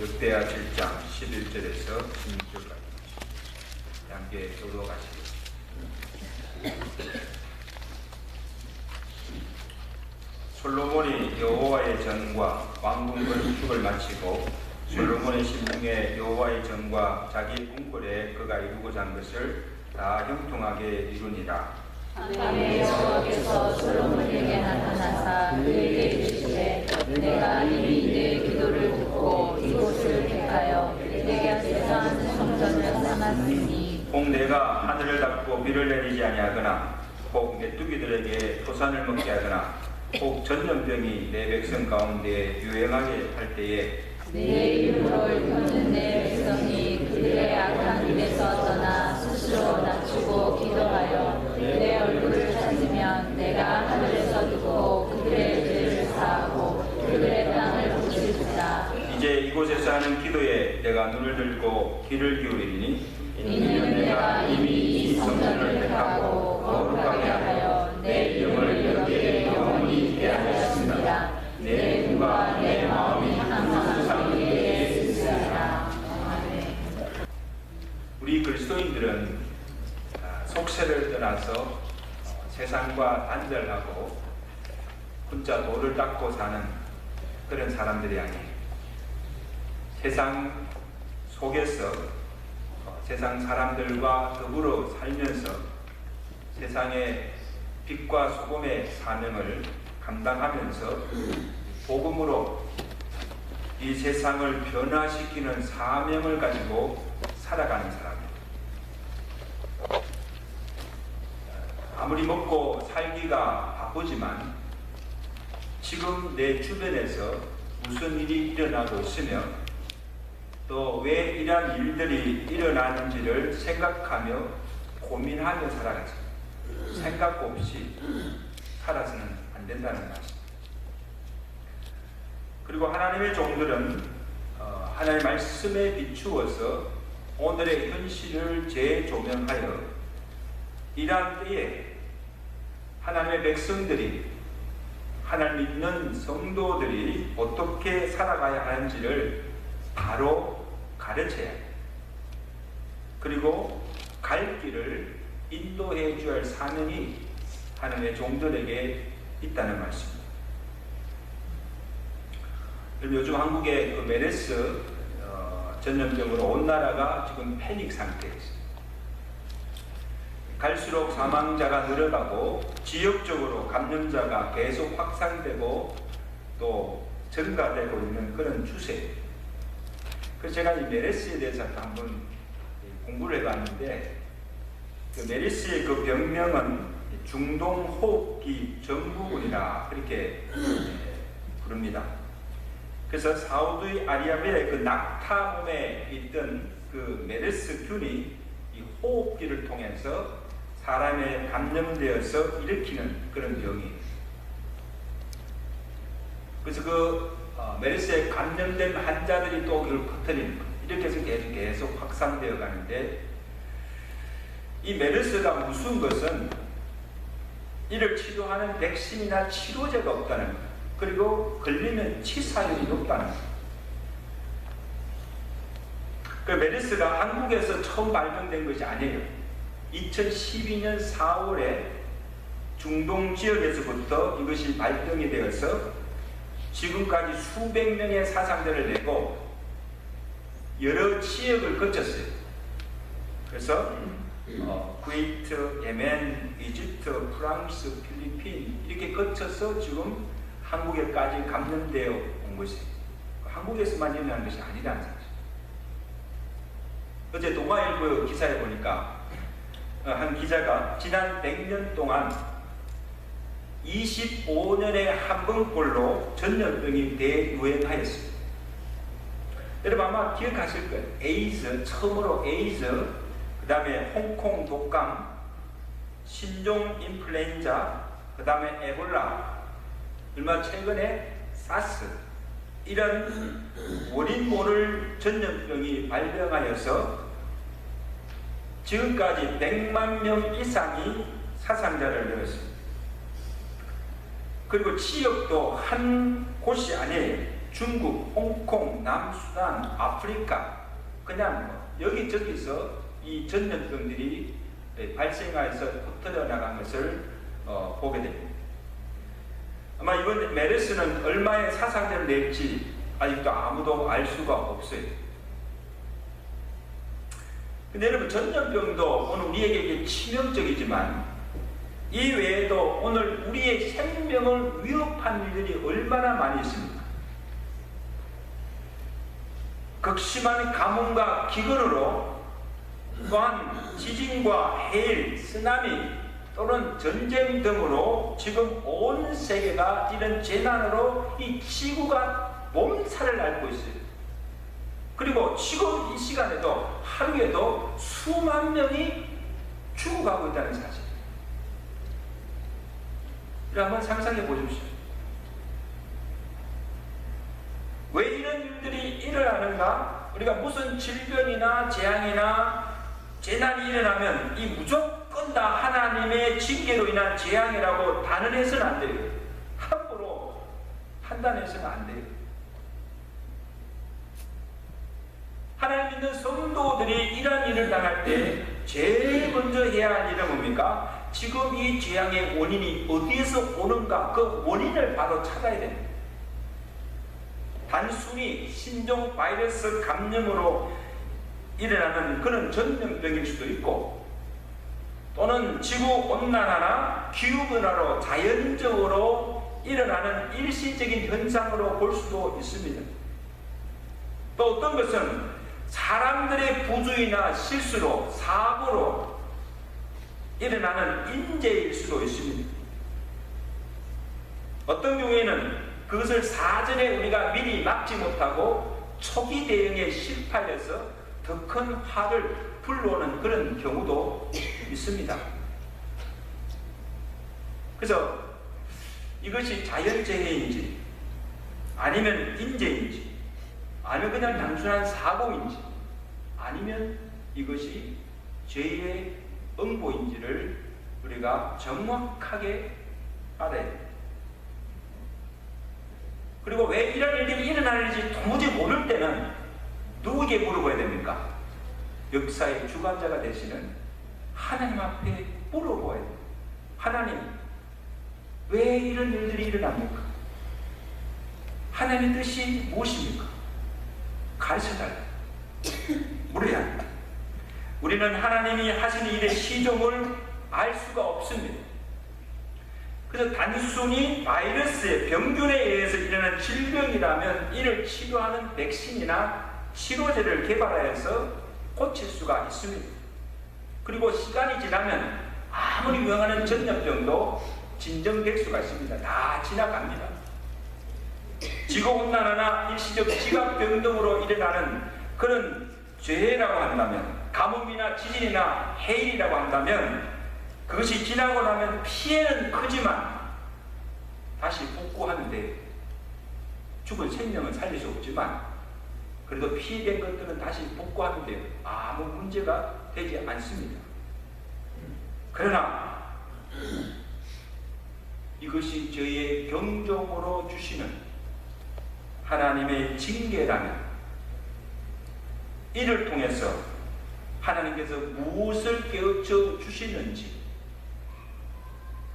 역대하 7장 11절에서 16절까지 함께 교도하시겠습니다. 솔로몬이 여호와의 전과 왕궁 건축을 마치고 솔로몬의 심중에 여호와의 전과 자기 궁궐에 그가 이루고자 한 것을 다 형통하게 이루니라. 밤에 여호와께서 솔로몬에게 나타나사 그에게 이르시되 내가 이미 내 기도를 듣고 이곳을 택하여 내게 제사하는 성전을 삼았으니 혹 내가 하늘을 닫고 비를 내리지 아니하거나 혹 메뚜기들에게 토산을 먹게 하거나 혹 전염병이 내 백성 가운데 유행하게 할 때에 내 이름으로 일컫는 내 백성이 그들의 악한 길에서 떠나 스스로 낮추고 기도하여 내 얼굴을 찾으면 내가 하늘에서 듣고 그들의 죄를 사하고 그들의 땅을 고칠지라. 이제 이곳에서 하는 기도에 내가 눈을 들고 귀를 기울이니 이는 내가 이미 이 성전을 택하고 거룩하게 하여 내 이름을 여기에 영원히 있게 하였습니다. 내 눈과 내 마음이 항상 그에게 있으리라. 아멘. 우리 그리스도인들은 속세를 떠나서 세상과 단절하고 혼자 도를 닦고 사는 그런 사람들이 아니에요. 세상 속에서 세상 사람들과 더불어 살면서 세상의 빛과 소금의 사명을 감당하면서 복음으로 이 세상을 변화시키는 사명을 가지고 살아가는 사람입니다. 아무리 먹고 살기가 바쁘지만 지금 내 주변에서 무슨 일이 일어나고 있으며 또 왜 이러한 일들이 일어나는지를 생각하며 고민하며 살아가죠. 생각 없이 살아서는 안 된다는 말씀. 그리고 하나님의 종들은 하나님의 말씀에 비추어서 오늘의 현실을 재조명하여 이러한 때에 하나님의 백성들이 하나님 믿는 성도들이 어떻게 살아가야 하는지를 바로 가르쳐야 해요. 그리고 갈 길을 인도해 주어야 할 사명이 하나님의 종들에게 있다는 말씀입니다. 요즘 한국의 그 메르스 전염병으로 온 나라가 지금 패닉 상태에 있습니다. 갈수록 사망자가 늘어가고 지역적으로 감염자가 계속 확산되고 또 증가되고 있는 그런 추세입니다. 그래서 제가 이 메르스에 대해서 한번 공부를 해봤는데 그 메르스의 그 병명은 중동호흡기 증후군이라 그렇게 부릅니다. 그래서 사우디아라비아의 그 낙타 몸에 있던 그 메르스균이 이 호흡기를 통해서 사람에 감염되어서 일으키는 그런 병이에요. 그래서 그 메르스에 감염된 환자들이 또 그걸 퍼뜨리는 거예요. 이렇게 해서 계속 확산되어 가는데 이 메르스가 무서운 것은 이를 치료하는 백신이나 치료제가 없다는 거예요. 그리고 걸리면 치사율이 높다는 거예요. 그 메르스가 한국에서 처음 발병된 것이 아니에요. 2012년 4월에 중동 지역에서부터 이것이 발병이 되어서 지금까지 수백 명의 사상자를 내고 여러 지역을 거쳤어요. 그래서 쿠웨이트, 예멘, 이집트, 프랑스, 필리핀 이렇게 거쳐서 지금 한국에까지 감염되어 온 것이에요. 한국에서만 일어나는 것이 아니라는 사실. 어제 동아일보 기사에 보니까 한 기자가 지난 100년 동안 25년에 한 번꼴로 전염병이 대유행하였습니다. 여러분 아마 기억하실 거예요. 에이즈, 처음으로 에이즈, 그 다음에 홍콩 독감, 신종 인플루엔자, 그 다음에 에볼라, 얼마 최근에 사스, 이런 원인 모를 전염병이 발병하여서 지금까지 100만 명 이상이 사상자를 내었습니다. 그리고 지역도 한 곳이 아니에요. 중국, 홍콩, 남수단, 아프리카 그냥 뭐 여기저기서 이 전염병들이 발생하여서 퍼뜨려 나간 것을 보게 됩니다. 아마 이번 메르스는 얼마의 사상자를 낼지 아직도 아무도 알 수가 없어요. 근데 여러분, 전염병도 오늘 우리에게 치명적이지만 이 외에도 오늘 우리의 생명을 위협한 일들이 얼마나 많이 있습니까? 극심한 가뭄과 기근으로, 또한 지진과 해일, 쓰나미 또는 전쟁 등으로 지금 온 세계가 이런 재난으로 이 지구가 몸살을 앓고 있어요. 그리고 지금 이 시간에도 하루에도 수만 명이 죽어가고 있다는 사실. 한번 상상해 보십시오. 왜 이런 일들이 일어나는가? 우리가 무슨 질병이나 재앙이나 재난이 일어나면 이 무조건 다 하나님의 징계로 인한 재앙이라고 단언해서는 안 돼요. 함부로 판단해서는 안 돼요. 하나님 믿는 성도들이 이런 일을 당할 때 제일 먼저 해야 할 일은 뭡니까? 지금 이 재앙의 원인이 어디에서 오는가? 그 원인을 바로 찾아야 됩니다. 단순히 신종 바이러스 감염으로 일어나는 그런 전염병일 수도 있고, 또는 지구온난화나 기후변화로 자연적으로 일어나는 일시적인 현상으로 볼 수도 있습니다. 또 어떤 것은 사람들의 부주의나 실수로, 사고로 일어나는 인재일 수도 있습니다. 어떤 경우에는 그것을 사전에 우리가 미리 막지 못하고 초기 대응에 실패해서 더 큰 화를 불러오는 그런 경우도 있습니다. 그래서 이것이 자연재해인지 아니면 인재인지 아니면 그냥 단순한 사고인지 아니면 이것이 죄의 응보인지를 우리가 정확하게 알아야 됩니다. 그리고 왜 이런 일이 일어나는지 도무지 모를 때는 누구에게 물어봐야 됩니까? 역사의 주관자가 되시는 하나님 앞에 물어봐야 돼요. 하나님, 왜 이런 일들이 일어납니까? 하나님의 뜻이 무엇입니까? 가르쳐달라. 물어야 합니다. 우리는 하나님이 하시는 일의 시종을 알 수가 없습니다. 그래서 단순히 바이러스의 병균에 의해서 일어나는 질병이라면 이를 치료하는 백신이나 치료제를 개발하여서 고칠 수가 있습니다. 그리고 시간이 지나면 아무리 유행하는 전염병도 진정될 수가 있습니다. 다 지나갑니다. 지구온난화나 일시적 지각병 등으로 일어나는 그런 재해라고 한다면, 가뭄이나 지진이나 해일이라고 한다면 그것이 지나고 나면 피해는 크지만 다시 복구하는데 죽은 생명은 살릴 수 없지만 그래도 피해된 것들은 다시 복구하는데 아무 문제가 되지 않습니다. 그러나 이것이 저희의 경종으로 주시는 하나님의 징계라면 이를 통해서 하나님께서 무엇을 깨우쳐 주시는지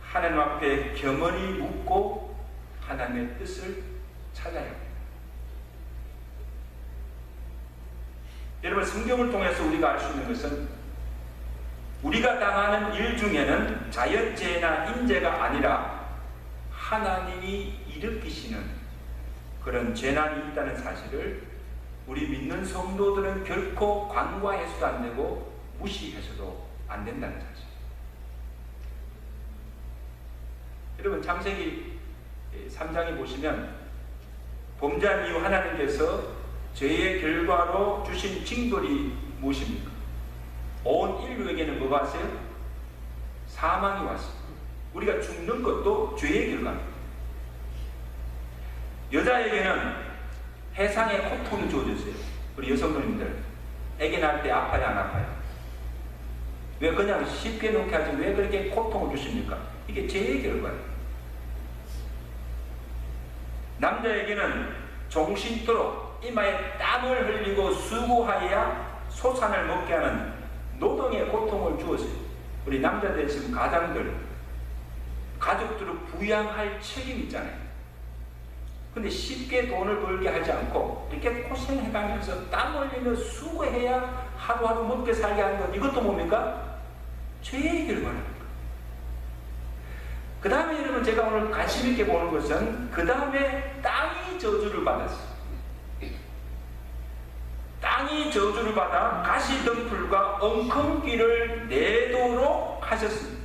하나님 앞에 겸허히 묻고 하나님의 뜻을 찾아야 합니다. 여러분, 성경을 통해서 우리가 알 수 있는 것은 우리가 당하는 일 중에는 자연재해나 인재가 아니라 하나님이 일으키시는 그런 재난이 있다는 사실을 우리 믿는 성도들은 결코 간과해서도 안 되고 무시해서도 안 된다는 사실. 여러분, 창세기 3장에 보시면 범죄한 이후 하나님께서 죄의 결과로 주신 징벌이 무엇입니까? 온 인류에게는 뭐가 왔어요? 사망이 왔어요. 우리가 죽는 것도 죄의 결과입니다. 여자에게는 해상의 고통이 주어졌어요. 우리 여성분들 아기 낳을 때 아파요, 안 아파요? 왜 그냥 쉽게 놓게 하지 왜 그렇게 고통을 주십니까? 이게 죄의 결과예요. 남자에게는 종신토록 이마에 땀을 흘리고 수고하여야 소산을 먹게 하는 노동의 고통을 주었어요. 우리 남자들 지금 가장들, 가족들을 부양할 책임이 있잖아요. 근데 쉽게 돈을 벌게 하지 않고 이렇게 고생해가면서 땀 흘리며 수고해야 하루하루 먹게 살게 하는 것, 이것도 뭡니까? 죄의 결과입니다. 그 다음에 여러분, 제가 오늘 관심 있게 보는 것은 그 다음에 땅이 저주를 받았어요. 땅이 저주를 받아 가시덤불과 엉겅퀴를 내도록 하셨습니다.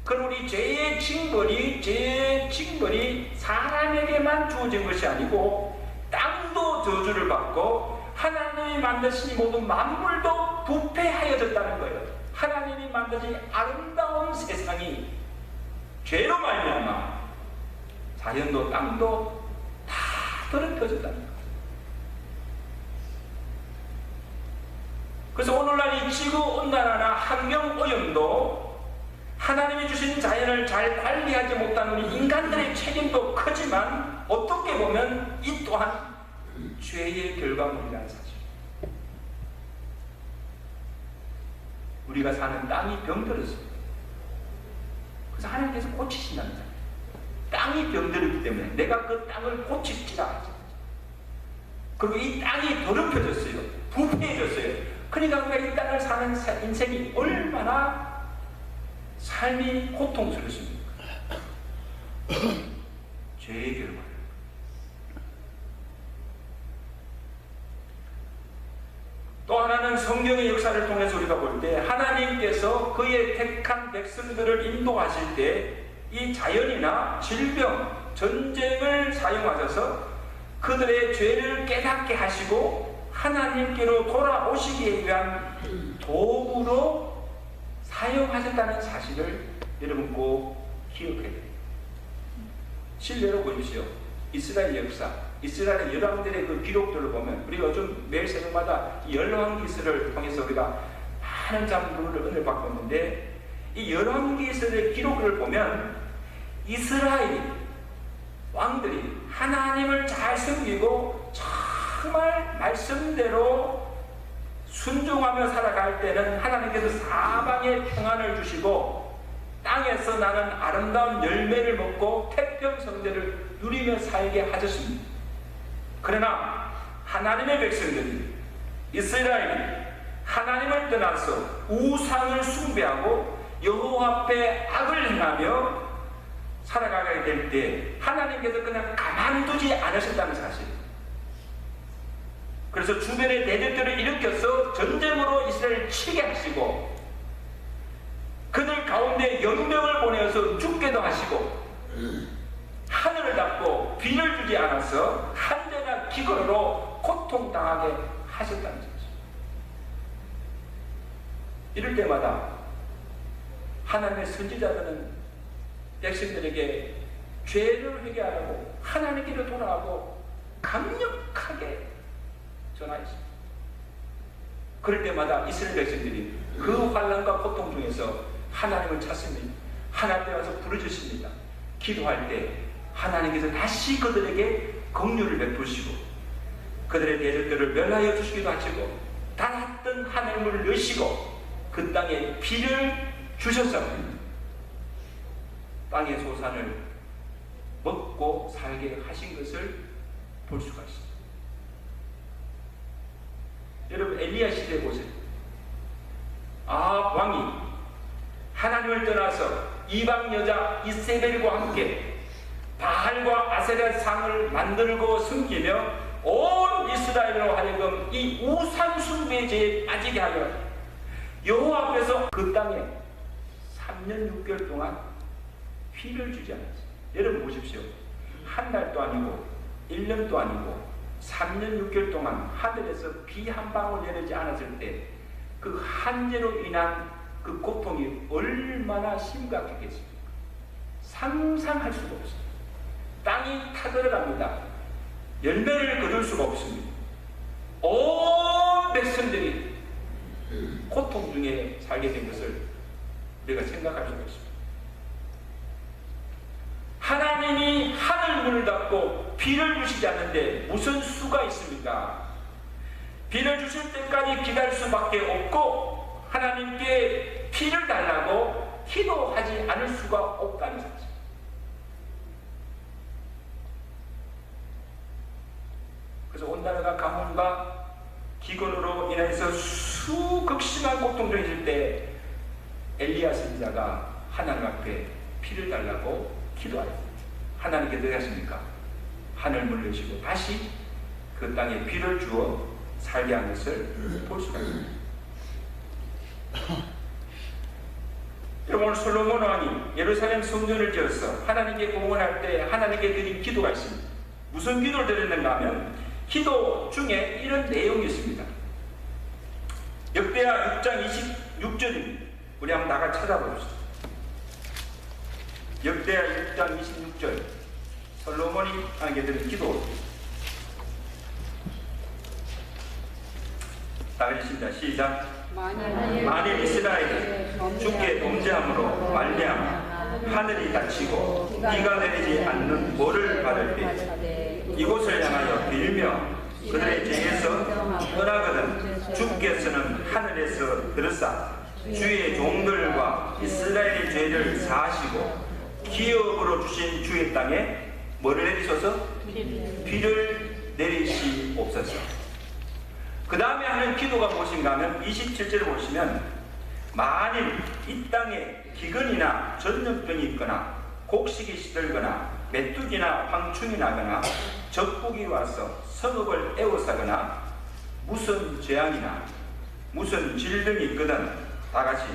그럼 우리 죄의 징벌이 사람에게만 주어진 것이 아니고 땅도 저주를 받고 하나님이 만드신 이 모든 만물도 부패하여졌다는 거예요. 하나님이 만드신 아름다운 세상이 죄로 말미암아 자연도 땅도 다 더럽혀졌다는 거예요. 그래서 오늘날 이 지구온난화나 환경오염도 하나님이 주신 자연을 잘 관리하지 못한 우리 인간들의 책임도 크지만 어떻게 보면 이 또한 죄의 결과물이라는 사실. 우리가 사는 땅이 병들었습니다. 그래서 하나님께서 고치신다는 거예요. 땅이 병들었기 때문에 내가 그 땅을 고칠지라 하죠. 그리고 이 땅이 더럽혀졌어요. 부패해졌어요. 그러니까 우리가 이 땅을 사는 인생이 얼마나 삶이 고통스럽습니까? 죄의 결과예요. 또 하나는 성경의 역사를 통해서 우리가 볼 때 하나님께서 그의 택한 백성들을 인도하실 때 이 자연이나 질병, 전쟁을 사용하셔서 그들의 죄를 깨닫게 하시고 하나님께로 돌아오시기 위한 도구로 사용하셨다는 사실을 여러분 꼭 기억해야 돼요. 실례로 보십시오. 이스라엘 역사, 이스라엘 열왕들의 그 기록들을 보면 우리가 요즘 매일 새벽마다 열왕기서를 통해서 우리가 많은 장부를 은혜를 받고 있는데 이 열왕기서의 기록을 보면 이스라엘 왕들이 하나님을 잘 섬기고 정말 말씀대로 순종하며 살아갈 때는 하나님께서 사방에 평안을 주시고 땅에서 나는 아름다운 열매를 먹고 태평성대를 누리며 살게 하셨습니다. 그러나 하나님의 백성들이, 이스라엘이 하나님을 떠나서 우상을 숭배하고 여호와 앞에 악을 행하며 살아가게 될 때 하나님께서 그냥 가만두지 않으셨다는 사실. 그래서 주변의 대적들을 일으켜서 전쟁으로 이스라엘을 치게 하시고 그들 가운데 연병을 보내어서 죽게도 하시고 하늘을 닫고 비를 주지 않아서 한대나 기근으로 고통당하게 하셨다는 사실. 이럴 때마다 하나님의 선지자들은 백성들에게 죄를 회개하라고 하나님께로 돌아가고 강력하게 전하였습니다. 그럴 때마다 이스라엘 백성들이 그 환난과 고통 중에서 하나님을 찾습니다. 하나님 앞에서 부르짖습니다. 기도할 때 하나님께서 다시 그들에게 긍휼을 베푸시고 그들의 대적들을 멸하여 주시기도 하시고 닫았던 하늘문을 여시고 그 땅에 비를 주셔서 땅의 소산을 먹고 살게 하신 것을 볼 수가 있습니다. 여러분 엘리야 시대에 보세요. 아합 왕이 하나님을 떠나서 이방 여자 이세벨과 함께 바알과 아세라 상을 만들고 숨기며 온 이스라엘로 하여금 이 우상 숭배죄에 빠지게 하여 여호와 앞에서 그 땅에 3년 6개월 동안 비를 주지 않았어요. 여러분 보십시오. 한 달도 아니고 1년도 아니고 3년 6개월 동안 하늘에서 비 한 방울 내리지 않았을 때 그 한재로 인한 그 고통이 얼마나 심각했겠습니까? 상상할 수가 없어요. 땅이 타들어갑니다. 열매를 거둘 수가 없습니다. 온 백성들이 고통 중에 살게 된 것을 우리가 생각할 수가 있습니다. 하나님이 하늘 문을 닫고 비를 주시지 않는데 무슨 수가 있습니까? 비를 주실 때까지 기다릴 수밖에 없고 하나님께 비를 달라고 기도하지 않을 수가 없다는 사실. 그래서 온난화가 가뭄과 기근으로 인해서 수극심한 고통을 있을 때 엘리야 선지자가 하나님 앞에 비를 달라고 기도하였습니다. 하나님께 드렸습니까? 하늘 문을 여시고 다시 그 땅에 비를 주어 살게 한 것을 볼 수가 있습니다. 여러분, 오늘 솔로몬 왕이 예루살렘 성전을 지어서 하나님께 공헌할 때 하나님께 드린 기도가 있습니다. 무슨 기도를 드렸는가 하면 기도 중에 이런 내용이 있습니다. 역대하 6장 26절입니다. 우리 한번 나가 찾아봅시다. 역대하 6장 26절 솔로몬이 하나님께 드린 기도. 다 읽습니다. 시작. 만일 이스라엘이 주께 범죄함으로 말미암아 하늘이 닫히고 비가 내리지 않는 벌을 받을 때 이곳을 향하여 빌며 그들의 죄에서 떠나거든 주께서는 하늘에서 들으사 주의 종들과 이스라엘의 죄를 사하시고 기업으로 주신 주의 땅에 뭐를 내리셔서? 비를 내리시옵소서. 그 다음에 하는 기도가 무엇인가 하면 27절을 보시면 만일 이 땅에 기근이나 전염병이 있거나 곡식이 시들거나 메뚜기나 황충이 나거나 적국이 와서 성읍을 에워싸거나 무슨 재앙이나 무슨 질병이 있거든 다 같이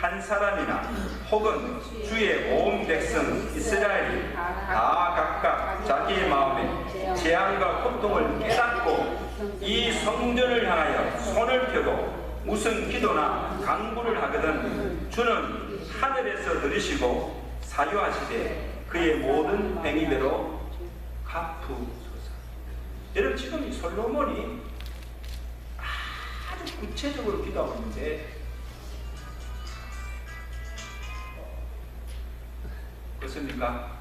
한 사람이나 혹은 주의 온 백성 이스라엘이 다 각각 자기의 마음에 재앙과 고통을 깨닫고 이 성전을 향하여 손을 펴고 무슨 기도나 간구를 하거든 주는 하늘에서 들으시고 사유하시되 그의 모든 행위대로 갚으소서. 여러분, 지금 이 솔로몬이 아주 구체적으로 기도하고 있는데 그렇습니까?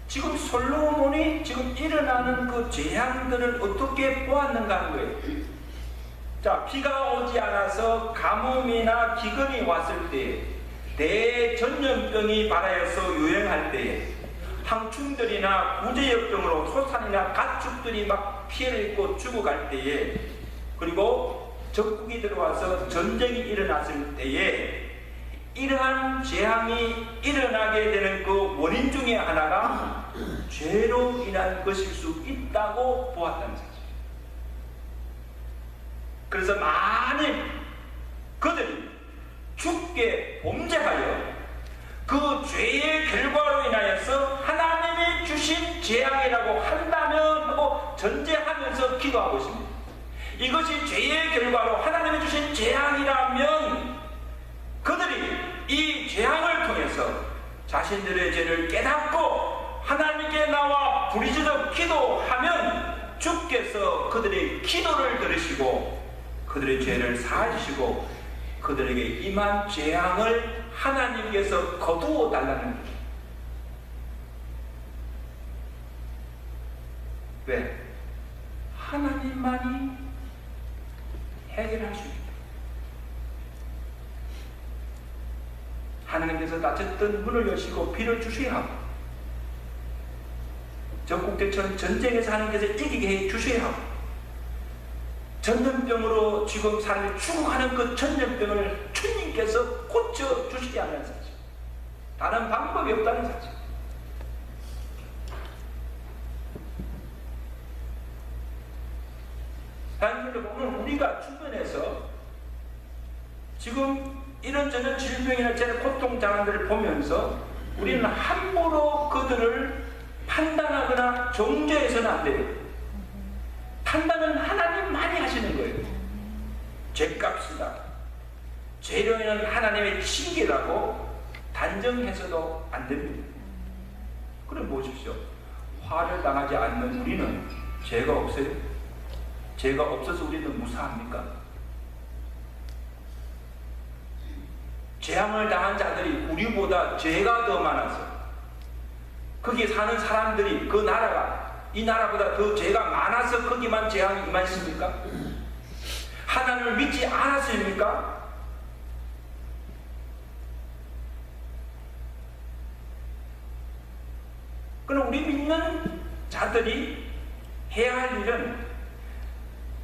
지금 솔로몬이 지금 일어나는 그 재앙들을 어떻게 보았는가 하는 거예요. 자, 비가 오지 않아서 가뭄이나 기근이 왔을 때, 대전염병이 발하여서 유행할 때에, 항충들이나 구제역병으로 소산이나 가축들이 막 피해를 입고 죽어갈 때에, 그리고 적국이 들어와서 전쟁이 일어났을 때에 이러한 재앙이 일어나게 되는 그 원인 중에 하나가 죄로 인한 것일 수 있다고 보았다는 사실. 그래서 만일 그들이 주께 범죄하여 그 죄의 결과로 인하여서 하나님이 주신 재앙이라고 한다면 하고 전제하면서 기도하고 있습니다. 이것이 죄의 결과로 하나님이 주신 재앙이라면 그들이 이 재앙을 통해서 자신들의 죄를 깨닫고 하나님께 나와 부르짖어 기도하면 주께서 그들의 기도를 들으시고 그들의 죄를 사하시고 그들에게 임한 재앙을 하나님께서 거두어 달라는 거예요. 왜? 하나님만이 해결할 수 있다. 하나님께서 닫혔던 문을 여시고 비를 주셔야 하고 적국들처럼 전쟁에서 하나님께서 이기게 해 주셔야 하고 전염병으로 지금 사람이 죽어가는 그 전염병을 주님께서 고쳐 주시지 않는 사실. 다른 방법이 없다는 사실. 하나님을 보면 우리가 주변에서 지금 이런저런 질병이나 저런 고통당한 을 보면서 우리는 함부로 그들을 판단하거나 정죄해서는 안 돼요. 판단은 하나님만이 하시는 거예요. 죄값이다. 죄로는 하나님의 징계라고 단정해서도 안 됩니다. 그럼 보십시오. 화를 당하지 않는 우리는 죄가 없어요? 죄가 없어서 우리는 무사합니까? 재앙을 당한 자들이 우리보다 죄가 더 많아서 거기에 사는 사람들이 그 나라가 이 나라보다 더 죄가 많아서 거기만 재앙이 임했습니까? 하나님을 믿지 않았습니까? 그럼 우리 믿는 자들이 해야 할 일은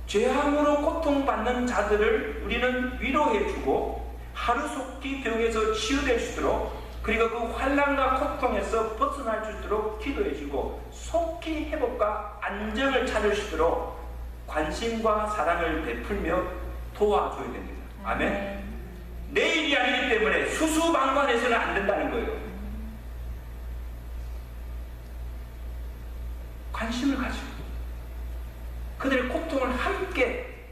죄함으로 고통받는 자들을 우리는 위로해주고 하루속히 병에서 치유될 수 있도록, 그리고 그 환난과 고통에서 벗어날 수 있도록 기도해주고 속히 회복과 안정을 찾을 수 있도록 관심과 사랑을 베풀며 도와줘야 됩니다. 아멘. 내 일이 아니기 때문에 수수방관해서는 안 된다는 거예요. 관심을 가지고 그들의 고통을 함께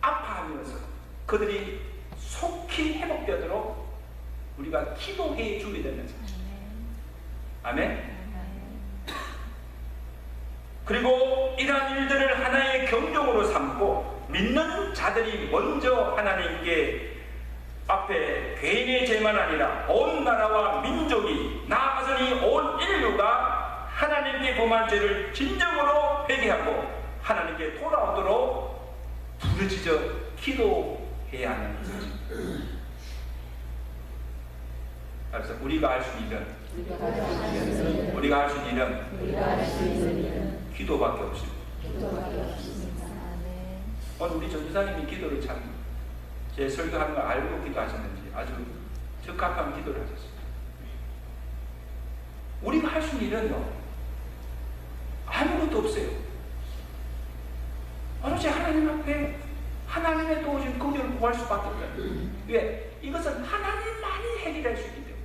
아파하면서 그들이 속히 회복되도록 우리가 기도해 주게 되는 사실. 아멘. 그리고 이러한 일들을 하나의 경종으로 삼고 믿는 자들이 먼저 하나님께 앞에 개인의 죄만 아니라 온 나라와 민족이, 나아가서는 온 인류가 하나님께 범한 죄를 진정으로 회개하고 하나님께 돌아오도록 부르짖어 기도해야 하는 것입니다. 그래서 우리가 할 수 있는 기도밖에 없습니다. 오늘 우리 전도사님이 기도를 참 제 설교하는 걸 알고 기도하셨는지 아주 적합한 기도를 하셨습니다. 우리가 할 수 있는 일은요, 아무것도 없어요. 오로지 하나님 앞에 하나님의 도우신 긍휼을 구할 수밖에 없어요. 왜? 이것은 하나님만이 해결할 수 있기 때문에.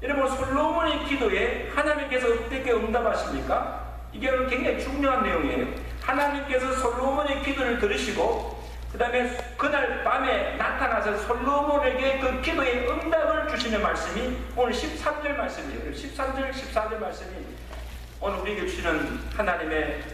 여러분, 솔로몬의 기도에 하나님께서 어떻게 응답하십니까? 이게 굉장히 중요한 내용이에요. 하나님께서 솔로몬의 기도를 들으시고 그 다음에 그날 밤에 나타나서 솔로몬에게 그 기도의 응답을 주시는 말씀이 오늘 13절 말씀이에요. 13절, 14절 말씀이 오늘 우리에게 주시는 하나님의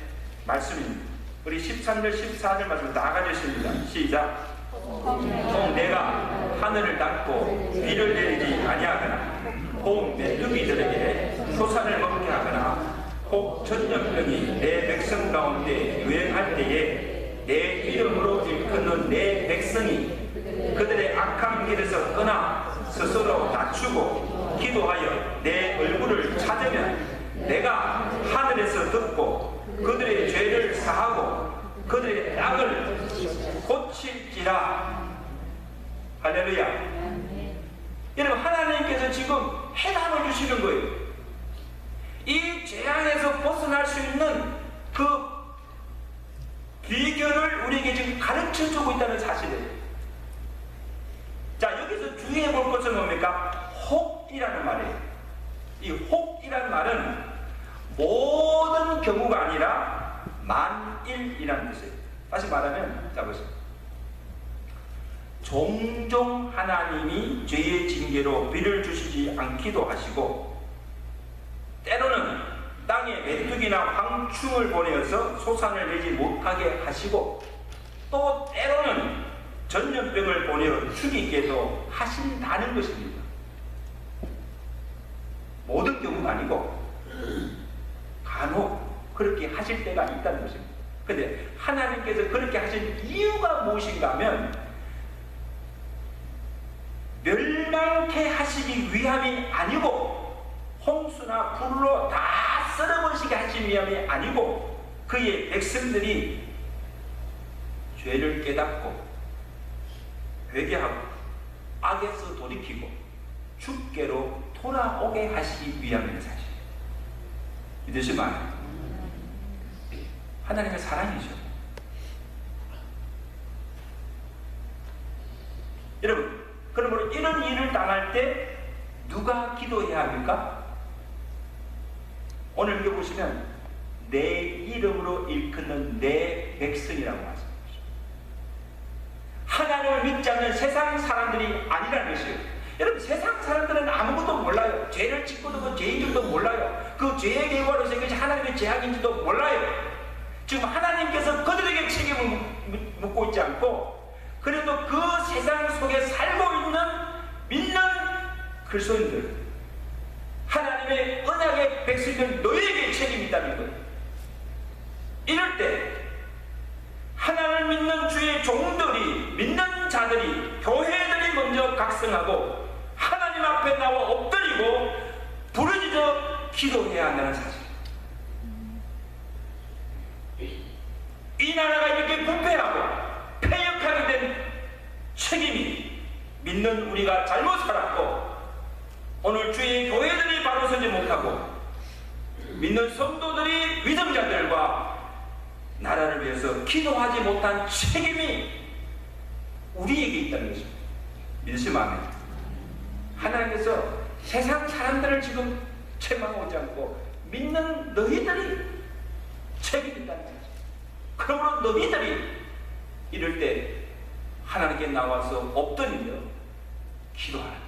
말씀입니다. 우리 13절, 14절 말씀 나가주십니다. 시작. 혹 내가 하늘을 닫고 비를 내리지 아니하거나 혹 메뚜기들에게 소산을 먹게 하거나 혹 전염병이 내 백성 가운데 유행할 때에 내 이름으로 일컫는 내 백성이 그들의 악한 길에서 떠나 스스로 낮추고 기도하여 내 얼굴을 찾으면 내가 하늘에서 듣고 그들의 죄를 사하고 그들의 악을 고칠지라. 할렐루야. 여러분, 하나님께서 지금 해답을 주시는 거예요. 이 재앙에서 벗어날 수 있는 그 비결을 우리에게 지금 가르쳐주고 있다는 사실이에요. 자, 여기서 주의해 볼 것은 뭡니까? 혹이라는 말이에요. 이 혹이라는 말은 모든 경우가 아니라 만일이라는 뜻이에요. 다시 말하면, 자 보세요. 종종 하나님이 죄의 징계로 비를 주시지 않기도 하시고, 때로는 땅에 메뚜기나 황충을 보내어서 소산을 내지 못하게 하시고, 또 때로는 전염병을 보내어 죽이게도 하신다는 것입니다. 모든 경우가 아니고 간혹 그렇게 하실 때가 있다는 것입니다. 그런데 하나님께서 그렇게 하신 이유가 무엇인가 하면 멸망케 하시기 위함이 아니고, 홍수나 불로 다 썰어버리게 하시기 위함이 아니고, 그의 백성들이 죄를 깨닫고 회개하고 악에서 돌이키고 주께로 돌아오게 하시기 위함인 사실. 믿으시면 하나님의 사랑이죠. 여러분, 그러므로 이런 일을 당할 때 누가 기도해야 합니까? 오늘 여기 보시면 내 이름으로 일컫는 내 백성이라고 말씀합니다. 하나님을 믿지 않는 세상 사람들이 아니라는 것이에요. 여러분, 세상 사람들은 아무것도 몰라요. 죄를 짓고도 그 죄인 줄도 몰라요. 그 죄의 결과로서 이것이 하나님의 재앙인지도 몰라요. 지금 하나님께서 그들에게 책임을 묻고 있지 않고 그래도 그 세상 속에 살고 있는 믿는 그리스도인들, 하나님의 언약의 백성들, 너희에게 책임이 있다는 거예요. 이럴 때 하나님을 믿는 주의 종들이, 믿는 자들이, 교회들이 먼저 각성하고 하나님 앞에 나와 엎드리고 부르짖어 기도해야 한다는 사실. 이 나라가 이렇게 부패하고 폐역하게 된 책임이 믿는 우리가 잘못 살았고, 오늘 주의 교회들이 바로 서지 못하고 믿는 성도들이 위정자들과 나라를 위해서 기도하지 못한 책임이 우리에게 있다는 것입니다. 믿으시면 아멘. 하나님께서 세상 사람들을 지금 책망하지 않고 믿는 너희들이 책임이 있다는 거죠. 그러므로 너희들이 이럴 때 하나님께 나와서 엎드리며 기도하라.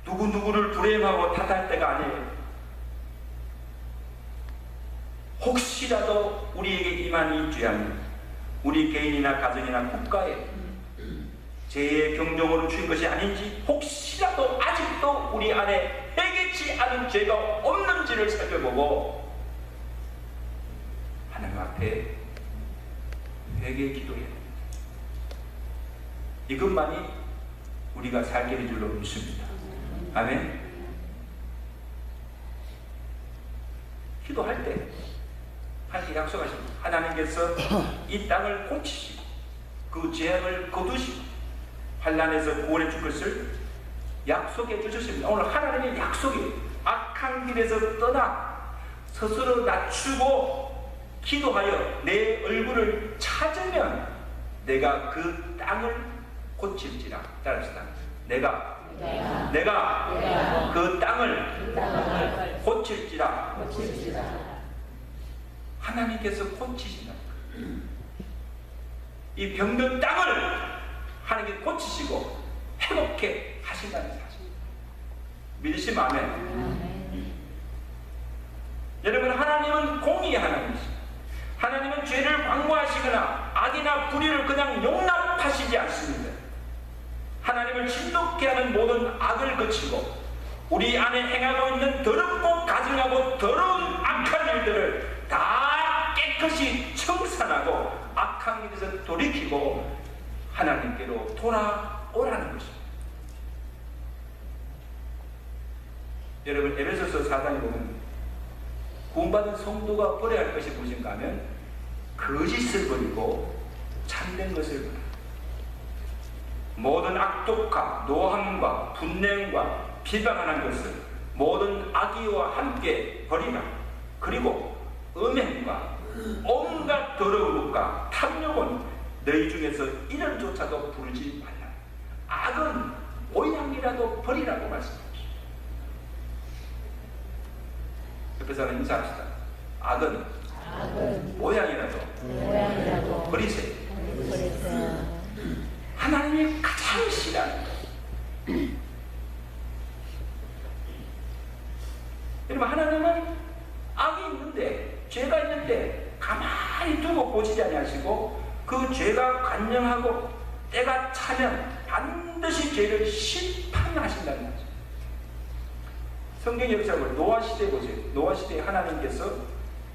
누구누구를 불행하고 탓할 때가 아니에요. 혹시라도 우리에게 임한 이 죄악이 우리 개인이나 가정이나 국가에 죄의 경종으로 주인 것이 아닌지, 혹시라도 아직도 우리 안에 해결치 않은 죄가 없는지를 살펴보고 하나님 앞에 회개 기도해야 됩니다. 이것만이 우리가 살게 될 줄로 믿습니다. 아멘. 기도할 때 하나님 약속하십니다. 하나님께서 이 땅을 고치시고 그 죄악을 거두시고 환난에서 구원해 줄 것을 약속해 주셨습니다. 오늘 하나님의 약속이 악한 길에서 떠나 스스로 낮추고 기도하여 내 얼굴을 찾으면 내가 그 땅을 고칠지라. 따라합시다. 내가 그 땅을 고칠지라. 하나님께서 고치신다. 이 병든 땅을 하나님께 고치시고 회복해 하신다는 사실. 믿으시면 아멘. 여러분, 하나님은 공의의 하나님이십니다. 하나님은 죄를 광고하시거나 악이나 불의를 그냥 용납하시지 않습니다. 하나님을 진돗게 하는 모든 악을 거치고 우리 안에 행하고 있는 더럽고 가증하고 더러운 악한 일들을 다 깨끗이 청산하고 악한 길에서 돌이키고 하나님께로 돌아오라는 것입니다. 여러분, 에베소서 4장에 보면 구원받은 성도가 버려야 할 것이 무엇인가 하면 거짓을 버리고 참된 것을 버려. 모든 악독과 노함과 분냉과 비방하는 것을 모든 악의와 함께 버리라. 그리고 음행과 온갖 더러운 것과 탐욕은 너희 중에서 이름조차도 부르지 말라. 악은 모양이라도 버리라고 말씀하십니다. 옆에서 하나 인사합시다. 악은 모양이라도 버리세요. 하나님이 가장 싫어하는 거예요. 여러분, 하나님은 악이 있는데, 죄가 있는데 가만히 두고 보시지 아니하시고 그 죄가 관영하고 때가 차면 반드시 죄를 심판하신다는 거죠. 성경 역사를 노아 시대 보세요. 노아 시대에 하나님께서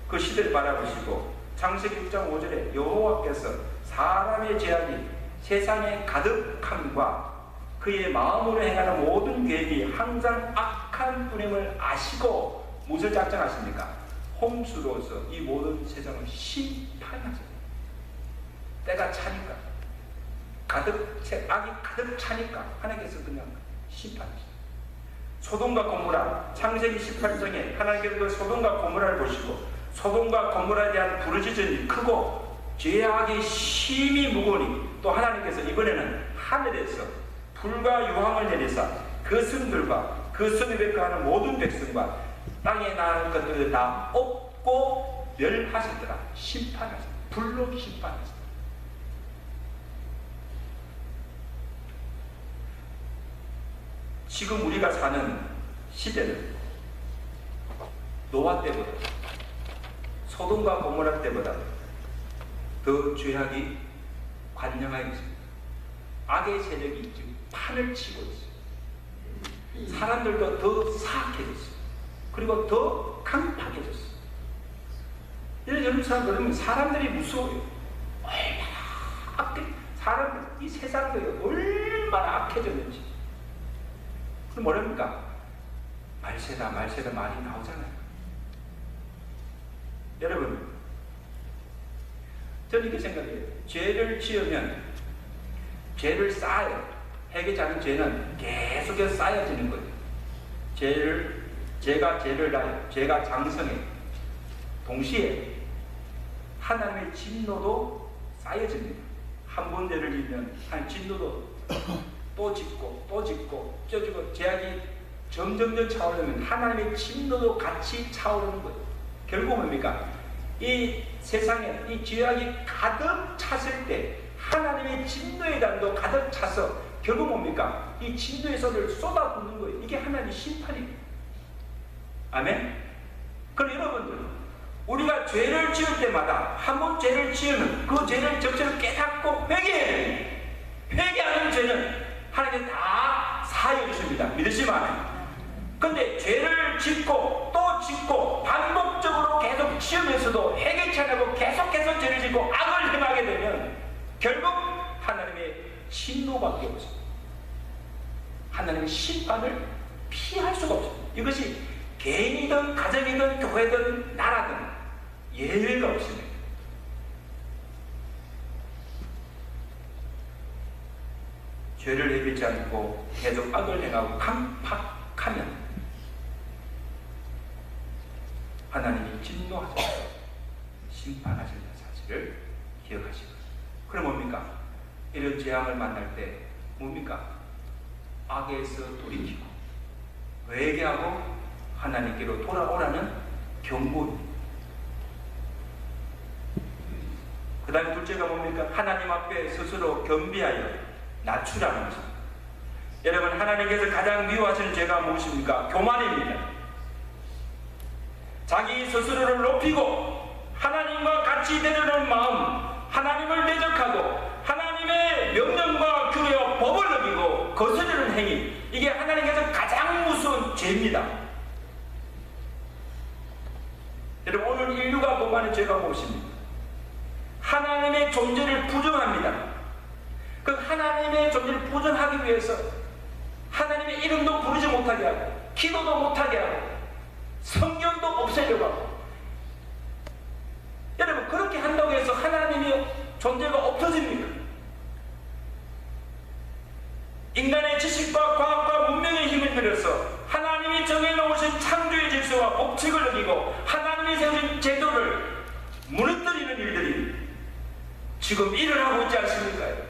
그 시대를 바라보시고 창세기 6장 5절에 여호와께서 사람의 죄악이 세상에 가득함과 그의 마음으로 행하는 모든 계획이 항상 악한 뿐임을 아시고 무엇을 작정하십니까? 홍수로서 이 모든 세상을 심판하십니다. 때가 차니까, 악이 가득 차니까 하나님께서 그냥 심판하십니다. 소돔과 고모라, 창세기 18장에 하나님께서 소돔과 고모라를 보시고 소돔과 고모라에 대한 부르짖음이 크고 죄악이 심히 무거우니 또 하나님께서 이번에는 하늘에서 불과 유황을 내리사 그 성들과 그 성에 거하는 모든 백성과 땅에 나는 것들을 다 엎고 멸하셨더라. 심판하셨다. 불로 심판하셨다. 지금 우리가 사는 시대는 노아 때보다 소돔과 고모라 때보다 더 죄악이 관영하여 있습니다. 악의 세력이 지금 판을 치고 있어요. 사람들도 더 사악해졌어요. 그리고 더 강팍해졌어요. 여러분 사람들이 무서워요. 얼마나 사람들, 이 세상도 얼마나 악해졌는지. 그럼 뭐랍니까? 말세다 말이 나오잖아요. 여러분, 저는 이렇게 생각해요. 죄를 지으면 죄를 쌓아요. 해결치 않은 죄는 계속해서 쌓여지는 거예요. 죄가 죄를 낳아요. 죄가 장성해. 동시에 하나님의 진노도 쌓여집니다. 한 번 죄를 지으면 한 진노도 또 짓고 또 짓고 쪄지고 죄악이 점점 차오르면 하나님의 진노도 같이 차오르는 거예요. 결국 뭡니까? 이 세상에 이 죄악이 가득 찼을 때 하나님의 진노의 단도 가득 차서 결국 뭡니까? 이 진노의 손을 쏟아붓는 거예요. 이게 하나님의 심판입니다. 아멘? 그럼 여러분들, 우리가 죄를 지을 때마다 한 번 죄를 지으면 그 죄를 적절히 깨닫고 회개해야 됩니다. 회개하는 죄는 하나님께서 다 사하여 주십니다. 믿으시면. 근데 죄를 짓고 또 짓고 반복적으로 계속 지으면서도 회개치 않고 계속해서 죄를 짓고 악을 행하게 되면 결국 하나님의 진노밖에 없습니다. 하나님의 심판을 피할 수가 없습니다. 이것이 개인이든 가정이든 교회든 나라든 예외가 없습니다. 죄를 해결치 않고 계속 악을 행하고 강팍하면 하나님이 진노하셔서 심판하신다는 사실을 기억하시고, 그럼 뭡니까? 이런 재앙을 만날 때 뭡니까? 악에서 돌이키고 회개하고 하나님께로 돌아오라는 경고입니다. 그 다음에 둘째가 뭡니까? 하나님 앞에 스스로 겸비하여 낮추라는 것입니다. 여러분, 하나님께서 가장 미워하시는 죄가 무엇입니까? 교만입니다. 자기 스스로를 높이고 하나님과 같이 되려는 마음, 하나님을 대적하고 하나님의 명령과 규례와 법을 어기고 거스르는 행위, 이게 하나님께서 가장 무서운 죄입니다. 여러분, 오늘 인류가 범하는 죄가 무엇입니까? 하나님의 존재를 부정합니다. 그 하나님의 존재를 부정하기 위해서 하나님의 이름도 부르지 못하게 하고 기도도 못하게 하고 성경도 없애려고 하고, 여러분, 그렇게 한다고 해서 하나님의 존재가 없어집니까? 인간의 지식과 과학과 문명의 힘을 들여서 하나님이 정해놓으신 창조의 질서와 법칙을 어기고 하나님이 세우신 제도를 무너뜨리는 일들이 지금 일어나고 있지 않습니까?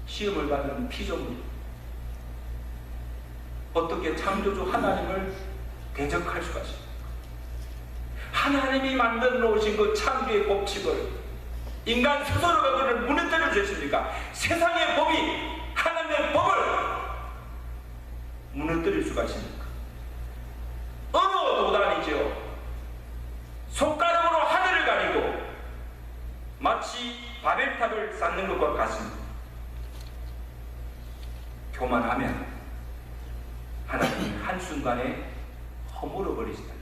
시험을 받는 피조물, 어떻게 창조주 하나님을 대적할 수가 있습니까? 하나님이 만들어 놓으신 그 창조의 법칙을 인간 스스로가 그를 무너뜨려 주셨습니까? 세상의 법이 하나님의 법을 무너뜨릴 수가 있습니까? 어느 도단이죠. 손가락으로 하늘을 가리고 마치 바벨탑을 쌓는 것과 같습니다. 교만하면 하나님이 한순간에 허물어 버리신다.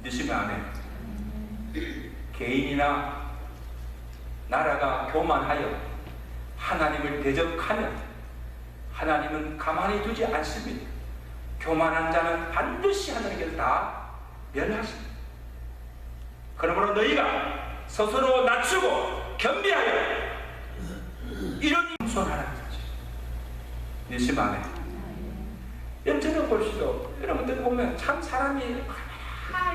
믿으시면 아멘. 개인이나 나라가 교만하여 하나님을 대적하면 하나님은 가만히 두지 않습니다. 교만한 자는 반드시 하나님께서 다 멸하십니다. 그러므로 너희가 스스로 낮추고 겸비하여 이런 겸손하라는 거죠. 믿으시면 아멘. 여러분 보시죠. 여러분들 보면 참 사람이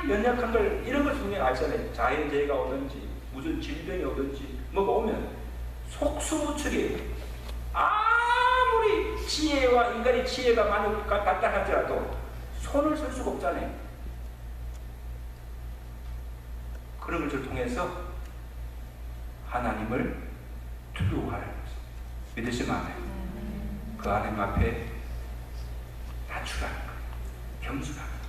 연약한 걸 이런 걸 분명히 알잖아요. 자연재해가 오든지 무슨 질병이 오든지 뭐가 오면 속수무책이에요. 아무리 지혜와 인간의 지혜가 많이 같다 하더라도 손을 쓸 수가 없잖아요. 그런 것을 통해서 하나님을 두려워하는 것입니다. 믿으시면 아멘. 그 하나님 앞에 낮추라는 거예요. 겸손하는 거예요.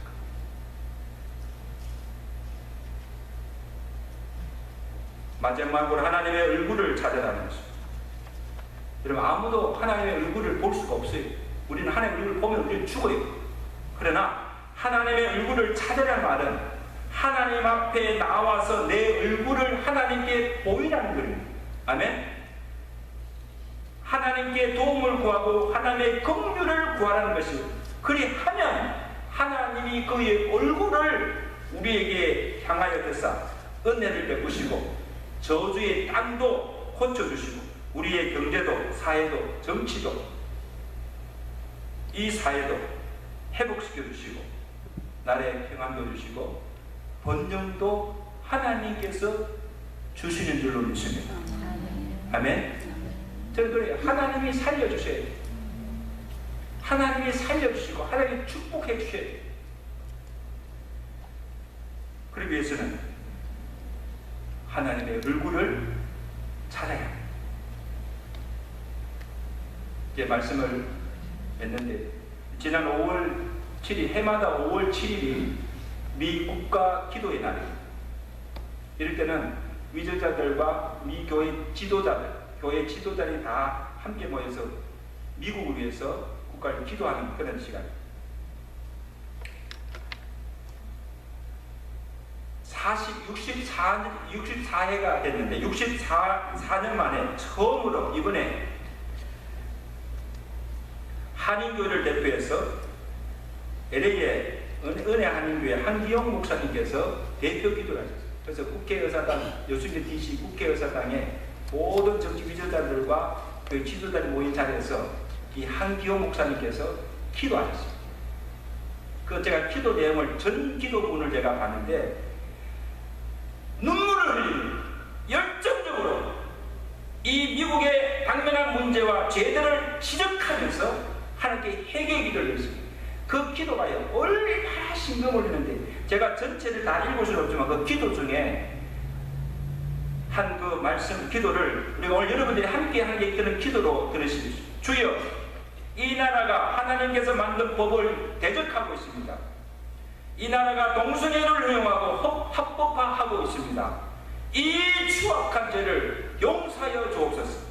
마지막으로 하나님의 얼굴을 찾아라는 것입니다. 여러분, 아무도 하나님의 얼굴을 볼 수가 없어요. 우리는 하나님의 얼굴을 보면 우리는 죽어요. 그러나 하나님의 얼굴을 찾으라는 말은 하나님 앞에 나와서 내 얼굴을 하나님께 보이라는 거예요. 아멘. 하나님께 도움을 구하고 하나님의 긍휼을 구하라는 것이요. 그리하면 하나님이 그의 얼굴을 우리에게 향하여 드사 은혜를 베푸시고 저주의 땅도 고쳐주시고 우리의 경제도 사회도 정치도 이 사회도 회복시켜 주시고 나라의 평안도 주시고 번영도 하나님께서 주시는 줄로 믿습니다. 아멘. 저는 그래요. 하나님이 살려주셔야 돼요. 하나님이 살려주시고 하나님이 축복해 주셔야 돼요. 그러기 위해서는 하나님의 얼굴을 찾아야 합니다. 이제 말씀을 했는데 지난 5월 7일 해마다 5월 7일이 미 국가 기도의 날입니다. 이럴 때는 위저자들과 미 교회 지도자들, 교회 지도자들이 다 함께 모여서 미국을 위해서 국가를 기도하는 그런 시간입니다. 64회가 됐는데 64년 만에 처음으로 이번에 한인교회를 대표해서 LA의 은혜 한인교회 한기영 목사님께서 대표 기도를 하셨어요. 그래서 국회의사당, 요승진 DC 국회의사당의 모든 정치 비전자들과 그 지도자들이 모인 자리에서 이 한기영 목사님께서 기도하셨어요. 그 제가 기도 내용을 전 기도문을 제가 봤는데 눈물을 흘리는 열정적으로 이 미국의 당면한 문제와 죄들을 지적하면서 하나님께 회개의 기도를 했습니다. 그 기도가요 얼마나 심금을 흘리는데 제가 전체를 다 읽을 수는 없지만 그 기도 중에 한 그 말씀 기도를 우리가 오늘 여러분들이 함께 하게 되는 기도로 들으십시오. 주여, 이 나라가 하나님께서 만든 법을 대적하고 있습니다. 이 나라가 동성애를 허용하고 합법화하고 있습니다. 이 추악한 죄를 용서하여 주옵소서.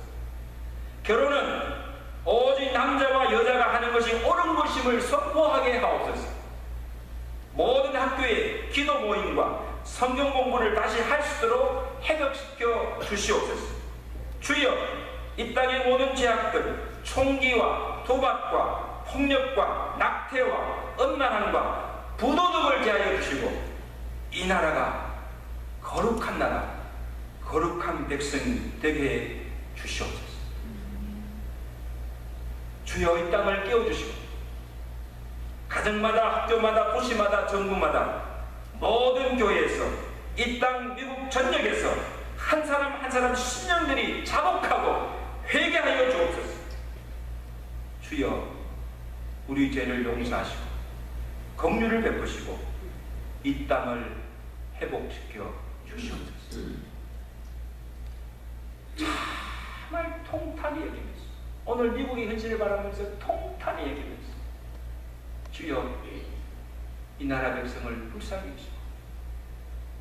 결혼은 오직 남자와 여자가 하는 것이 옳은 것임을 선포하게 하옵소서. 모든 학교의 기도 모임과 성경 공부를 다시 할 수 있도록 회복시켜 주시옵소서. 주여, 이 땅의 모든 죄악들, 총기와 도박과 폭력과 낙태와 음란함과 부도덕을 제하여 주시고 이 나라가 거룩한 나라, 거룩한 백성이 되게 해 주시옵소서. 주여, 이 땅을 깨워주시고 가정마다 학교마다 도시마다 정부마다 모든 교회에서 이 땅 미국 전역에서 한 사람 한 사람 심령들이 자복하고 회개하여 주옵소서. 주여, 우리 죄를 용서하시고 긍휼을 베푸시고 이 땅을 회복시켜 주시옵소서. 정말 통탄히 여기면서 오늘 미국의 현실을 바라보면서 통탄히 여기면서 주여, 이 나라 백성을 불쌍히 여기시고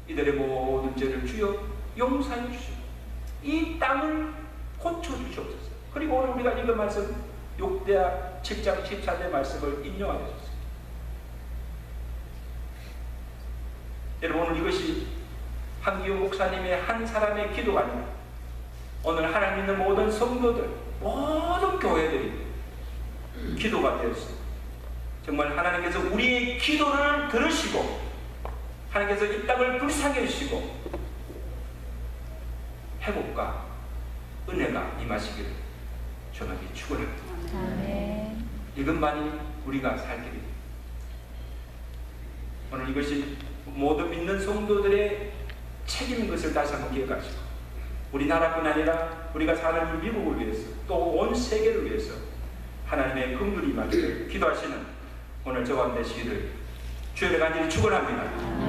이들의 모든 죄를 주여 용서해 주시고 이 땅을 고쳐주시옵소서. 그리고 오늘 우리가 읽은 말씀 6대 7장 14절 말씀을 인용하셨습니다. 여러분, 오늘 이것이 한기호 목사님의 한 사람의 기도가 아니라 오늘 하나님 믿는 모든 성도들, 모든 교회들이 기도가 되었습니다. 정말 하나님께서 우리의 기도를 들으시고 하나님께서 이 땅을 불쌍히 해주시고 회복과 은혜가 임하시기를 주님께 축원합니다. 이것만이 우리가 살 길입니다. 오늘 이것이 모든 믿는 성도들의 책임인 것을 다시 한번 기억하시고 우리나라뿐 아니라 우리가 사는 미국을 위해서 또 온 세계를 위해서 하나님의 긍휼이 임하기를 기도하시는 오늘 저와 되시기를 주의 간절히 축원합니다.